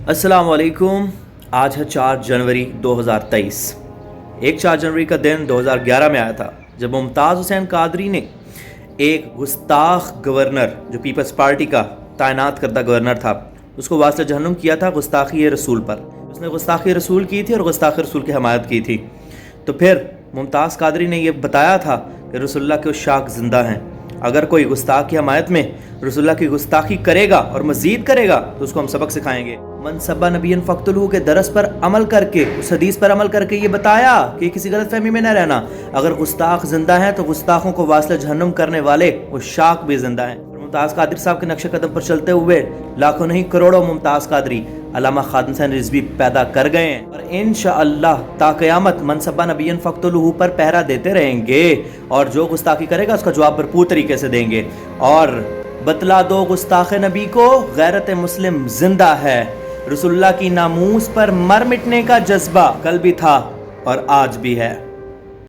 अस्सलाम वालेकुम। आज है 4 जनवरी 2023। एक 4 जनवरी का दिन 2011 में आया था जब मुमताज़ हुसैन कादरी ने एक गुस्ताख गवर्नर जो पीपल्स पार्टी का तैनात करदा गवर्नर था उसको वास्ते जहन्नुम किया था गुस्ताखी रसूल पर। उसने गुस्ताखी रसूल की थी और गुस्ताखी रसूल की हमायत की थी। तो फिर मुमताज़ कादरी ने यह बताया था कि रसूलुल्लाह के उशाक ज़िंदा हैं। अगर कोई गुस्ताख की हमायत में रसूलुल्लाह की गुस्ताखी करेगा और मज़ीद करेगा तो उसको हम सबक सिखाएंगे। मन सब्बा नबियन फ़क़्तुलहू के दरस पर अमल करके, उस हदीस पर अमल करके ये बताया कि किसी गलत फहमी में न रहना। अगर गुस्ताख ज़िंदा हैं तो गुस्ताखों को वास्ते जहन्नुम करने वाले उशाक भी ज़िंदा हैं। मुमताज़ कादरी साहब के नक्शे कदम पर चलते हुए लाखों नहीं करोड़ों मुमताज़ कादरी अल्लामा खादिम हुसैन रिज़वी पैदा कर गए हैं और इंशाअल्लाह ता क़यामत मनसब्बा नबियन फ़क़्तुलहू पर पहरा देते रहेंगे और जो गुस्ताखी करेगा उसका जवाब भरपूर तरीके से देंगे। और बतला दो गुस्ताख नबी को गैरत मुस्लिम जिंदा है। रसूलुल्लाह की नामूस पर मर मिटने का जज्बा कल भी था और आज भी है।